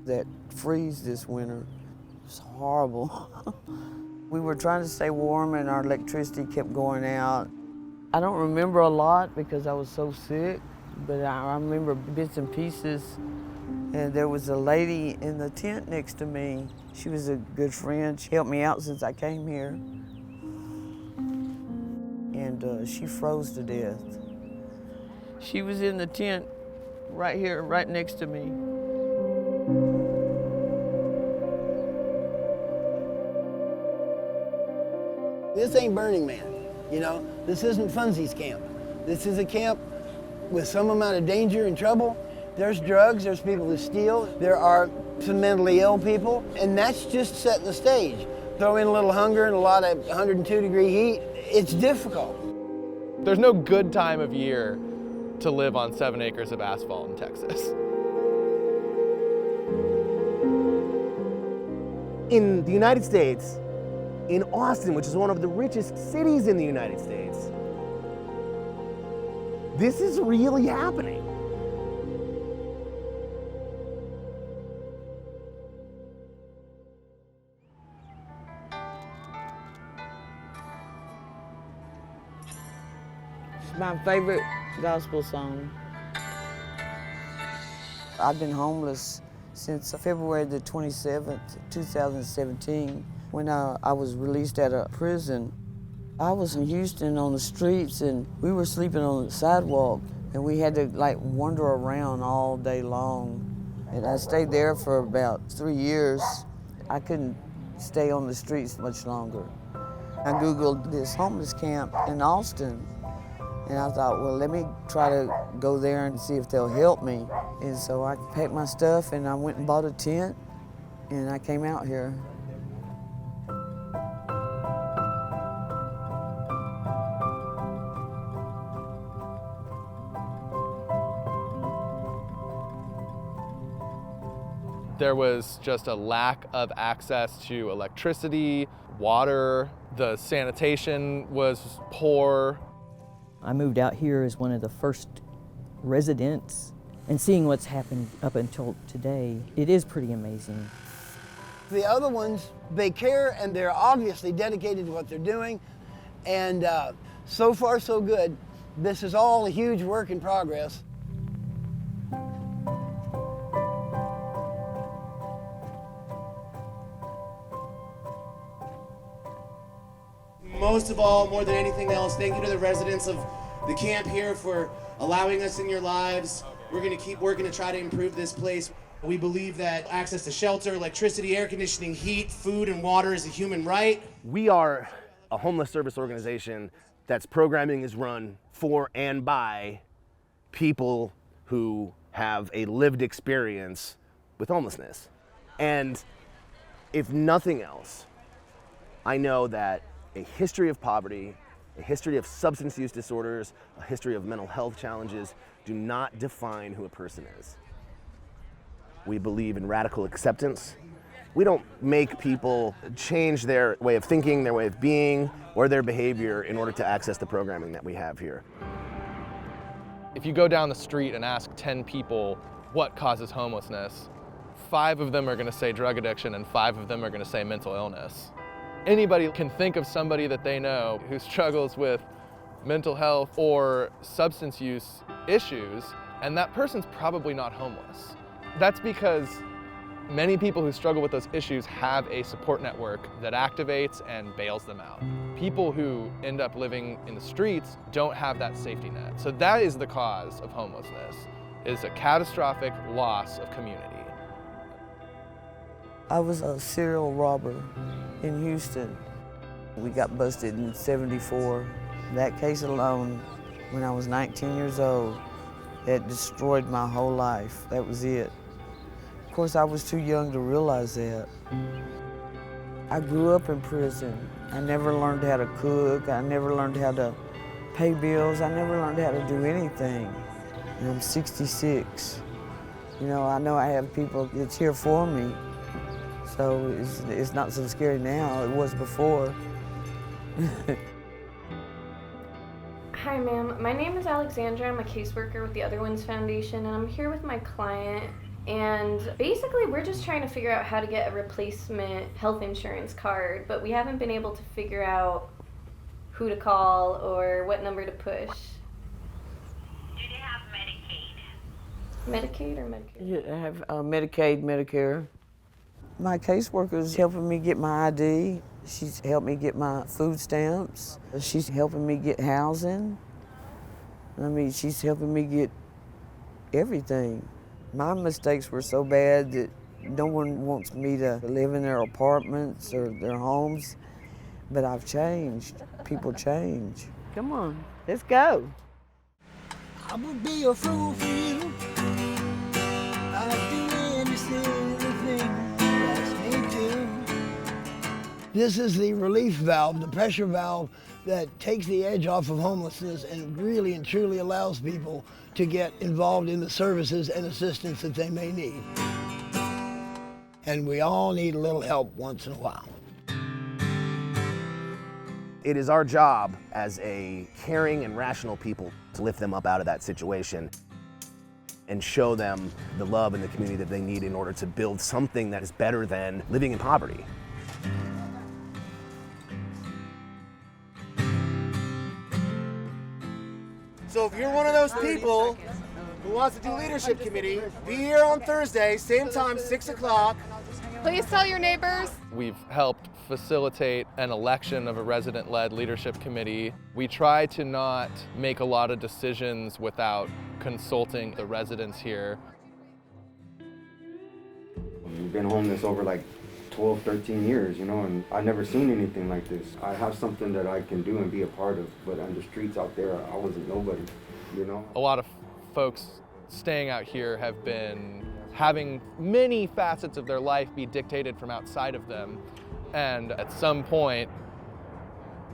That freeze this winter was horrible. We were trying to stay warm and our electricity kept going out. I don't remember a lot because I was so sick, but I remember bits and pieces. And there was a lady in the tent next to me. She was a good friend. She helped me out since I came here. And she froze to death. She was in the tent right here, right next to me. This ain't Burning Man, you know? This isn't Funsies camp. This is a camp with some amount of danger and trouble. There's drugs, there's people who steal, there are some mentally ill people, and that's just setting the stage. Throw in a little hunger and a lot of 102-degree heat, it's difficult. There's no good time of year to live on 7 acres of asphalt in Texas. In the United States, in Austin, which is one of the richest cities in the United States, this is really happening. It's my favorite gospel song. I've been homeless since February the 27th, 2017, when I was released out of prison. I was in Houston on the streets and we were sleeping on the sidewalk and we had to like wander around all day long. And I stayed there for about 3 years. I couldn't stay on the streets much longer. I Googled this homeless camp in Austin and I thought, well, let me try to go there and see if they'll help me. And so I packed my stuff and I went and bought a tent and I came out here. There was just a lack of access to electricity, water, the sanitation was poor. I moved out here as one of the first residents, and seeing what's happened up until today, it is pretty amazing. The other ones, they care and they're obviously dedicated to what they're doing, and so far so good. This is all a huge work in progress. Most of all, more than anything else, thank you to the residents of the camp here for allowing us in your lives. We're going to keep working to try to improve this place. We believe that access to shelter, electricity, air conditioning, heat, food, and water is a human right. We are a homeless service organization that's programming is run for and by people who have a lived experience with homelessness. And if nothing else, I know that a history of poverty, a history of substance use disorders, a history of mental health challenges do not define who a person is. We believe in radical acceptance. We don't make people change their way of thinking, their way of being, or their behavior in order to access the programming that we have here. If you go down the street and ask 10 people what causes homelessness, 5 of them are going to say drug addiction and 5 of them are going to say mental illness. Anybody can think of somebody that they know who struggles with mental health or substance use issues, and that person's probably not homeless. That's because many people who struggle with those issues have a support network that activates and bails them out. People who end up living in the streets don't have that safety net. So that is the cause of homelessness, is a catastrophic loss of community. I was a serial robber in Houston. We got busted in '74. That case alone, when I was 19 years old, it destroyed my whole life. That was it. Of course, I was too young to realize that. I grew up in prison. I never learned how to cook. I never learned how to pay bills. I never learned how to do anything. And I'm 66. You know I have people that's here for me. So it's not so scary now. It was before. Hi, ma'am. My name is Alexandra. I'm a caseworker with the Other Ones Foundation, and I'm here with my client. And basically we're just trying to figure out how to get a replacement health insurance card, but we haven't been able to figure out who to call or what number to push. Do they have Medicaid? Medicaid or Medicare? Yeah, I have Medicaid, Medicare. My caseworker's helping me get my ID. She's helped me get my food stamps. She's helping me get housing. I mean, she's helping me get everything. My mistakes were so bad that no one wants me to live in their apartments or their homes, but I've changed. People change. Come on, let's go. I would be a fool for you. I'd do any silly thing you ask me to. This is the relief valve, the pressure valve that takes the edge off of homelessness and really and truly allows people to get involved in the services and assistance that they may need. And we all need a little help once in a while. It is our job as a caring and rational people to lift them up out of that situation and show them the love and the community that they need in order to build something that is better than living in poverty. So if you're one of those people who wants to do leadership committee, be here on Thursday, same time, 6 o'clock. Please tell your neighbors. We've helped facilitate an election of a resident-led leadership committee. We try to not make a lot of decisions without consulting the residents here. We've been homeless over like 12, 13 years, you know, and I've never seen anything like this. I have something that I can do and be a part of, but on the streets out there, I wasn't nobody, you know? A lot of folks staying out here have been having many facets of their life be dictated from outside of them, and at some point,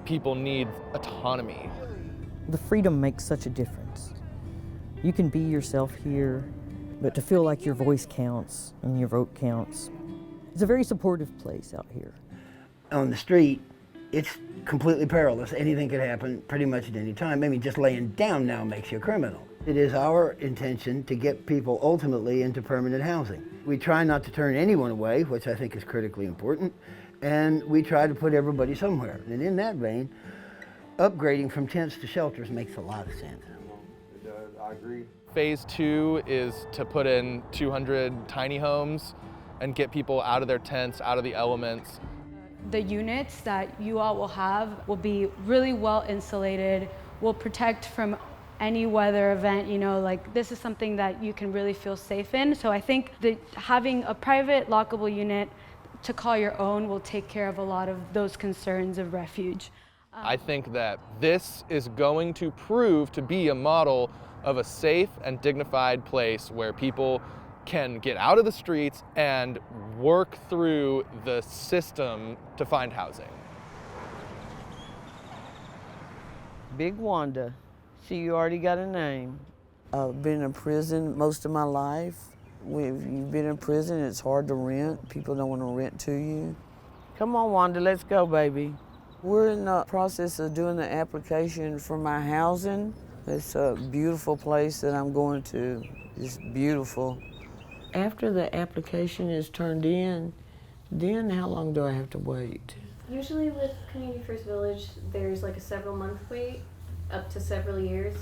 people need autonomy. The freedom makes such a difference. You can be yourself here, but to feel like your voice counts and your vote counts. It's a very supportive place out here. On the street, it's completely perilous. Anything could happen pretty much at any time. Maybe just laying down now makes you a criminal. It is our intention to get people ultimately into permanent housing. We try not to turn anyone away, which I think is critically important, and we try to put everybody somewhere. And in that vein, upgrading from tents to shelters makes a lot of sense. It does, I agree. Phase 2 is to put in 200 tiny homes and get people out of their tents, out of the elements. The units that you all will have will be really well insulated, will protect from any weather event, you know, like this is something that you can really feel safe in. So I think that having a private lockable unit to call your own will take care of a lot of those concerns of refuge. I think that this is going to prove to be a model of a safe and dignified place where people can get out of the streets and work through the system to find housing. Big Wanda. See, you already got a name. I've been in prison most of my life. If you've been in prison, it's hard to rent. People don't want to rent to you. Come on, Wanda, let's go, baby. We're in the process of doing the application for my housing. It's a beautiful place that I'm going to. It's beautiful. After the application is turned in, then how long do I have to wait? Usually with Community First Village, there's like a several month wait, up to several years.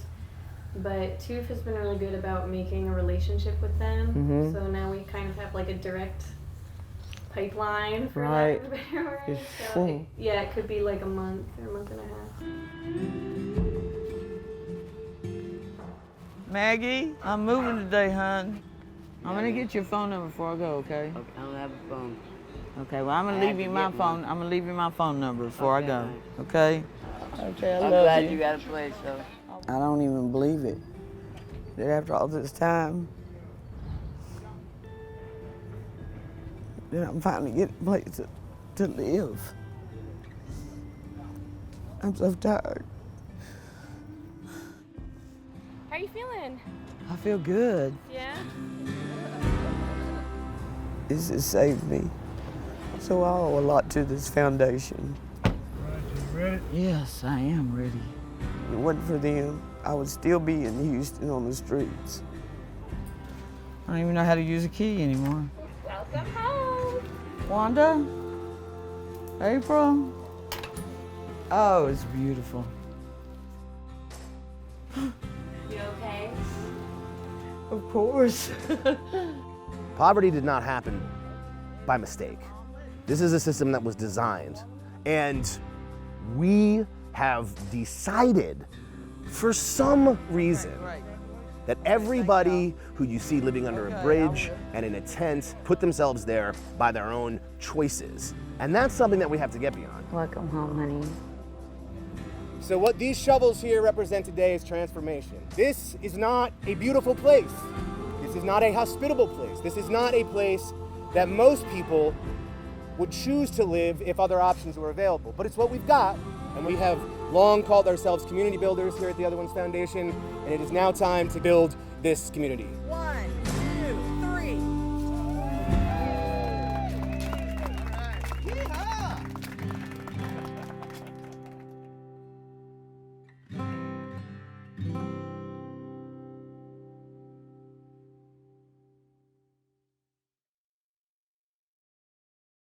But TOOF has been really good about making a relationship with them. So now we kind of have like a direct pipeline for Right. lack of a better word. It's So full. yeah, it could be like a month or a month and a half. Maggie, I'm moving today, hon. I'm gonna get your phone number before I go, okay? Okay, I don't have a phone. Okay, well, I'm gonna I leave have you to my get phone. one. I'm gonna leave you my phone number before I Okay, go, fine. okay? Okay, I I'm love glad you. you got a place, so. I don't even believe it. That after all this time, that I'm finally getting a place to live. I'm so tired. How are you feeling? I feel good. Yeah? This has saved me. So I owe a lot to this foundation. You ready? Yes, I am ready. If it wasn't for them, I would still be in Houston on the streets. don't even know how to use a key anymore. Welcome home. Wanda? April? Oh, it's beautiful. You okay? Of course. Poverty did not happen by mistake. This is a system that was designed, and we have decided for some reason that everybody who you see living under a bridge and in a tent put themselves there by their own choices. And that's something that we have to get beyond. Welcome home, honey. So what these shovels here represent today is transformation. This is not a beautiful place. This is not a hospitable place. This is not a place that most people would choose to live if other options were available. But it's what we've got, and we have long called ourselves community builders here at the Other Ones Foundation, and it is now time to build this community. 1,